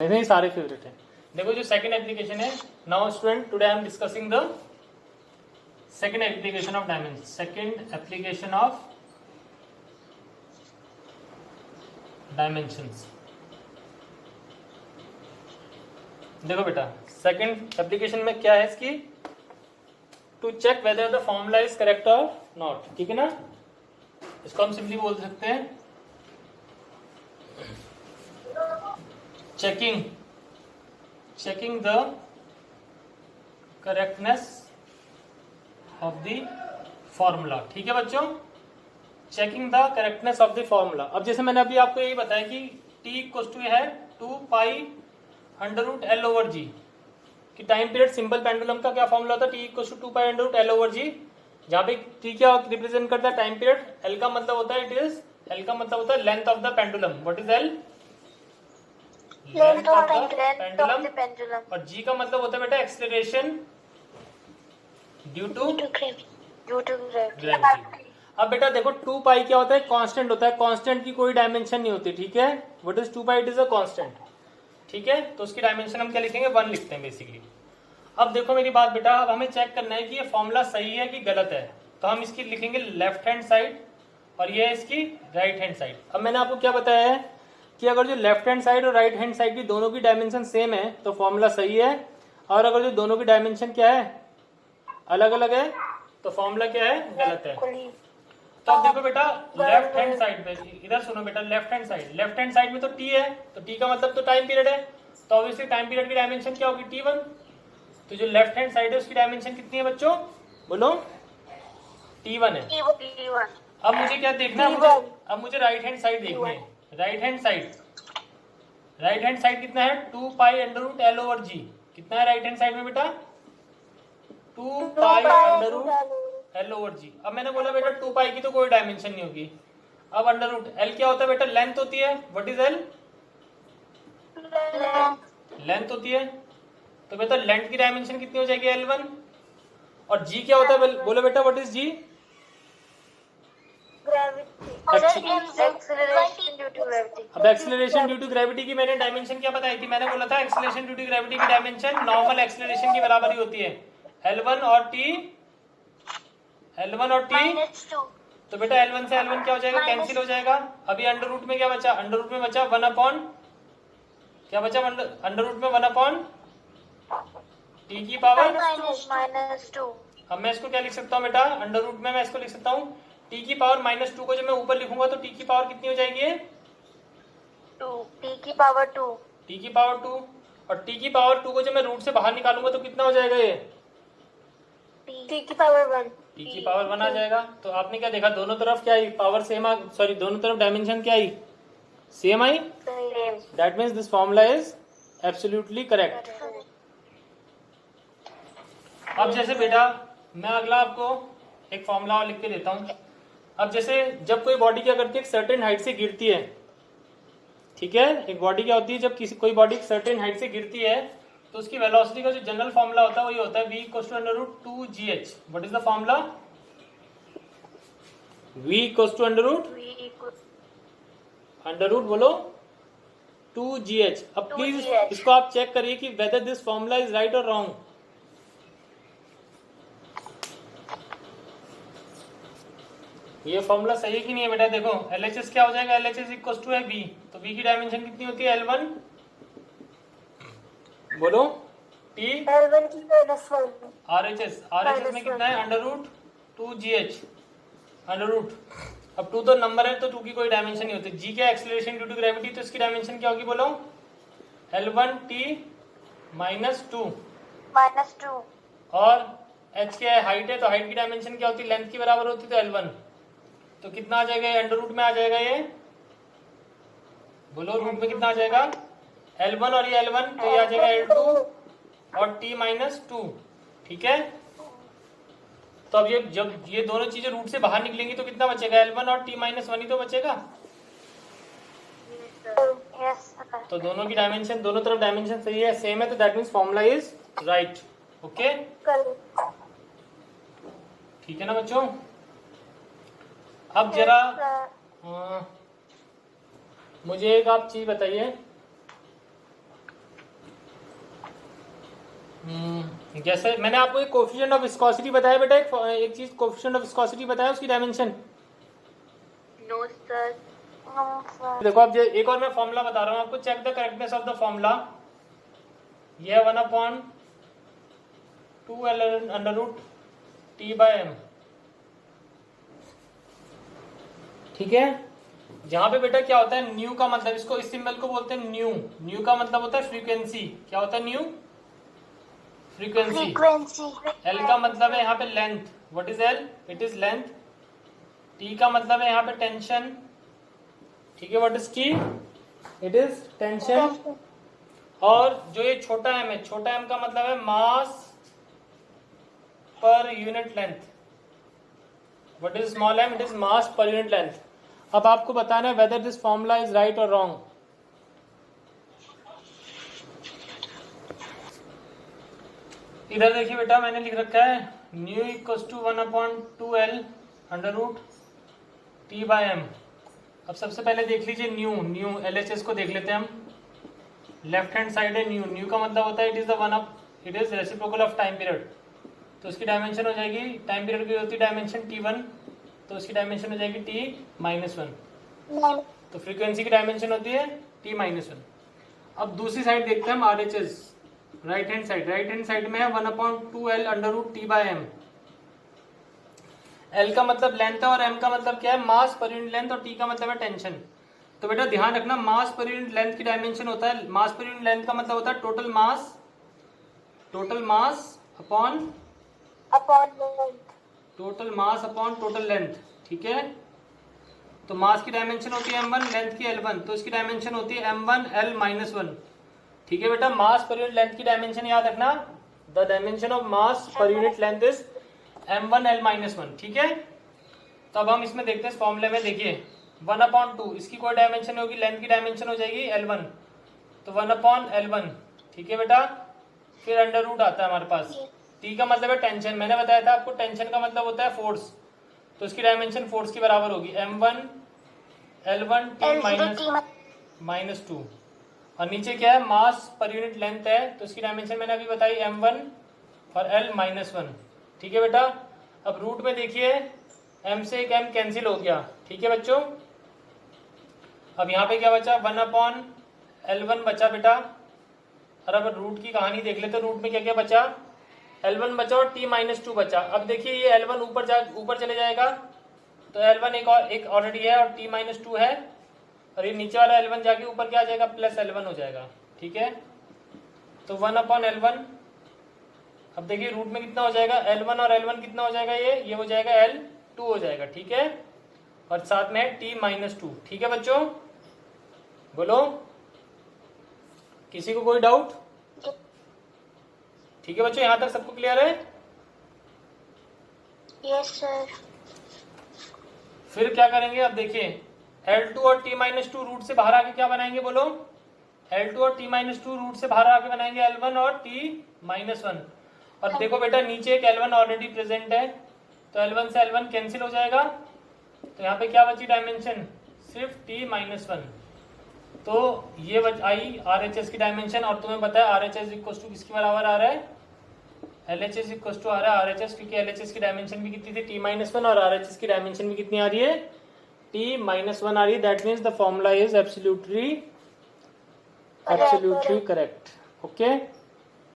नहीं सारे फेवरेट है। देखो जो सेकंड एप्लीकेशन है, now student today I am discussing the second application of dimension. Second application of dimensions. देखो बेटा सेकंड एप्लीकेशन में क्या है इसकी, to check whether the formula is correct और नॉट। ठीक है ना, इसको हम सिंपली बोल सकते हैं checking the correctness of the formula। ठीक है बच्चों, checking the correctness of the formula। अब जैसे मैंने अभी आपको यही बताया कि t इक्वल टू है 2 pi under root l over g, कि टाइम पीरियड सिंपल पेंडुलम का क्या फॉर्मूला होता है, t equal to 2 pi under root l over g, जहाँ पे t क्या रिप्रेजेंट करता है टाइम पीरियड, l का मतलब होता है l का मतलब होता है length of the pendulum. What is l? Length of the pendulum. और g का मतलब होता है बेटा एक्सेलरेशन ड्यू टू ग्रेविटी। अब बेटा देखो 2 पाई क्या होता है, कांस्टेंट होता है, कांस्टेंट की कोई डायमेंशन नहीं होती। ठीक है, what is 2 pi? It is a constant. ठीक है, तो उसकी डायमेंशन हम क्या लिखेंगे, 1 लिखते हैं बेसिकली। अब देखो मेरी बात बेटा, अब हमें चेक करना है कि ये फॉर्मूला सही है कि गलत है, तो हम इसकी लिखेंगे लेफ्ट हैंड साइड और ये है इसकी राइट हैंड साइड। अब मैंने आपको क्या बताया है कि अगर जो लेफ्ट हैंड साइड और राइट हैंड साइड की दोनों की डायमेंशन सेम है तो फॉर्मूला सही है, और अगर जो दोनों की डायमेंशन क्या है, अलग अलग है, तो फॉर्मूला क्या है, गलत है। तो अब देखो बेटा लेफ्ट हैंड साइड पे, इधर सुनो बेटा, लेफ्ट हैंड साइड में तो t है, तो t का मतलब तो टाइम पीरियड है, तो ऑब्वियसली टाइम पीरियड की डायमेंशन क्या होगी, t1। तो जो लेफ्ट हैंड साइड है उसकी डायमेंशन कितनी है बच्चों, बोलो, t1 है। अब मुझे क्या देखना है, अब मुझे राइट हैंड साइड देखनी है। राइट हैंड साइड कितना है, 2 pi under root l over g. कितना है राइट हैंड साइड में बेटा, 2 pi under root l over g. अब मैंने बोला बेटा 2 पाई की तो कोई डायमेंशन नहीं होगी। अब अंडर रूट एल क्या होता है बेटा, लेंथ होती है। What is L? लेंथ होती है, तो बेटा लेंथ की डायमेंशन कितनी हो जाएगी, L1। और जी क्या होता है, बोलो बेटा व्हाट इज जी? अब एक्सेलरेशन ड्यू टू ग्रेविटी की मैंने डायमेंशन क्या बताई थी, मैंने बोला था एक्सेलरेशन ड्यू टू ग्रेविटी की डायमेंशन नॉर्मल एक्सेलरेशन की बराबर ही होती है, L1 और T। तो बेटा L1 से L1 क्या हो जाएगा, कैंसिल हो जाएगा। अभी अंडर रूट में क्या बचा, अंडर रूट में बचा 1 अपॉन, क्या बचा अंडर रूट में 1 अपॉन T की पावर -2। अब मैं इसको क्या लिख सकता हूँ बेटा, अंडर रूट में मैं इसको लिख सकता हूँ t की पावर -2 को जब मैं ऊपर लिखूंगा तो t की पावर कितनी हो जाएगी, 2। t की पावर 2, और t की पावर 2 को जब मैं रूट से बाहर निकालूंगा तो कितना हो जाएगा ये, t की पावर 1। t की पावर 1 आ जाएगा। तो आपने क्या देखा, दोनों तरफ क्या आई, पावर सेम आ, सॉरी दोनों तरफ डायमेंशन क्या आई, सेम आई। That means this formula is absolutely correct. अब जैसे बेटा मैं अगला आपको एक फॉर्मूला लिख के देता हूं। अब जैसे जब कोई बॉडी क्या करती है, एक सर्टेन हाइट से गिरती है, ठीक है, एक बॉडी क्या होती है, जब कोई बॉडी एक सर्टेन हाइट से गिरती है तो उसकी वेलोसिटी का जो जनरल फॉर्मूला होता है वो ये होता है v equals to under root 2gh। What is the formula, v equals to under root बोलो 2gh। अब प्लीज इसको आप चेक करिए कि whether this formula is right और रॉन्ग। ये फॉर्मूला सही है कि नहीं है बेटा, देखो LHS क्या हो जाएगा, LHS इक्वल्स टू है v, तो v की डायमेंशन कितनी होती है, L1, बोलो, T L1 की -1, RHS में कितना है, under root 2gh, under root. अब 2 तो नंबर है तो 2 की कोई डायमेंशन नहीं होती। g क्या एक्सेलरेशन ड्यू टू ग्रेविटी, तो इसकी डायमेंशन क्या होगी, बोलो, L1T -2, और h क्या है, हाइट है, तो हाइट की डायमेंशन क्या होती है, लेंथ की बराबर होती है, तो L1। तो कितना आ जाएगा, अंडर रूट में आ जाएगा ये, बोलो रूट में कितना आ जाएगा, L1 और ये L1, तो ये आ जाएगा L2 और T -2। ठीक है, तो अब ये जब ये दोनों चीजें रूट से बाहर निकलेंगी तो कितना बचेगा, L1 और T -1 ही तो बचेगा। तो दोनों की डायमेंशन, दोनों तरफ डायमेंशन सही है, सेम है, तो that means formula is right. Okay, ठीक है ना बच्चों। अब जरा मुझे एक आप चीज बताइए, जैसे मैंने आपको एक कोफिशिएंट ऑफ विस्कोसिटी बताया बेटा, एक चीज कोफिशिएंट ऑफ विस्कोसिटी बताया, उसकी dimension. No, sir. No, sir. देखो अब एक और मैं फॉर्मूला बता रहा हूँ आपको, check the correctness of the formula. ये 1/2L अंडर रूट T/m, ठीक है। जहां पे बेटा क्या होता है, न्यू का मतलब, इसको इस सिंबल को बोलते हैं न्यू। न्यू का मतलब होता है फ्रीक्वेंसी। क्या होता है न्यू? फ्रीक्वेंसी। Frequency. एल का मतलब है यहाँ पे length. What is L? It is length. T का मतलब है यहाँ पे टेंशन, ठीक है। What is T? It is tension. और जो ये छोटा एम है, छोटा एम का मतलब है mass per unit length. What is small m? It is mass per unit length. अब आपको बताना है whether this formula is right और रॉन्ग। इधर देखिए बेटा, मैंने लिख रखा है nu equals to 1/2L under root T/m। अब सबसे पहले देख लीजिए न्यू, न्यू LHS को देख लेते हैं हम। लेफ्ट हैंड साइड है न्यू। न्यू का मतलब होता है it is reciprocal of time period. तो उसकी डायमेंशन हो जाएगी, टाइम पीरियड की होती है डायमेंशन T1, तो उसकी डायमेंशन हो जाएगी T-1। No. तो फ्रीक्वेंसी की डायमेंशन होती है T-1। अब दूसरी साइड देखते हैं हम RHS, right hand side. Right hand side में है 1/2L under root T/m। L का मतलब लेंथ है और M का मतलब क्या है? Mass per unit length. और T का मतलब है टेंशन। तो बेटा ध्यान रखना, मास पर यूनिट लेंथ की डायमेंशन होता है, मास पर यूनिट लेंथ का मतलब होता है total mass upon Upon length. Total mass upon total length, ठीक है। तो मास की डायमेंशन होती है m1, लेंथ की L1, तो इसकी डायमेंशन होती है m1L-1, ठीक है बेटा। मास पर यूनिट लेंथ की डायमेंशन याद रखना, the dimension of mass per unit length is m1L-1, ठीक है। तो अब हम इसमें देखते हैं इस फॉर्मूले में। देखिए 1/2, इसकी कोई डायमेंशन नहीं होगी, लेंथ की डायमेंशन हो जाएगी L1, तो 1/L1, ठीक है बेटा। फिर अंडर रूट आता है हमारे पास। टी का मतलब है टेंशन। मैंने बताया था आपको टेंशन का मतलब होता है फोर्स, तो इसकी डायमेंशन फोर्स की बराबर होगी m1L1 T-2। और नीचे क्या है? मास पर यूनिट लेंथ है, तो इसकी डायमेंशन मैंने अभी बताई m1 और L-1, ठीक है बेटा। अब रूट में देखिए m से एक m कैंसिल हो गया, ठीक है बच्चों। अब यहाँ पे क्या बचा? 1/L1 बचा बेटा। और अब रूट की कहानी देख लेते, रूट में क्या क्या बचा? L1 बचा और T-2 बचा। अब देखिए ये L1 ऊपर चले जाएगा, तो L1 एक ऑलरेडी है और T-2 है, और ये नीचे वाला L1 जाके ऊपर क्या आ जाएगा? प्लस L1 हो जाएगा, ठीक है। तो 1/L1। अब देखिए रूट में कितना हो जाएगा? L1 और L1 कितना हो जाएगा? ये हो जाएगा L2 हो जाएगा, ठीक है। और साथ में है T-2, ठीक है बच्चों। बोलो, किसी को कोई डाउट? ठीक है बच्चों, यहां तक सबको क्लियर है? Yes, sir. फिर क्या करेंगे? अब देखिए L2 और T-2 रूट से बाहर आके क्या बनाएंगे? बोलो, L2 और T-2 रूट से बाहर आके बनाएंगे L1 और T-1। और देखो बेटा नीचे एक L1 ऑलरेडी प्रेजेंट है, तो L1 से L1 कैंसिल हो जाएगा, तो यहाँ पे क्या बची डायमेंशन? सिर्फ T-1। तो ये आई RHS की डायमेंशन। और तुम्हें पता है RHS इक्वल टू किसके बराबर आ रहा है? LHS इक्वल टू आ रहा है RHS, क्योंकि LHS की डायमेंशन भी कितनी थी? T-1, और RHS की डायमेंशन भी कितनी आ रही है? T-1 आ रही है। That means the formula is absolutely correct, okay.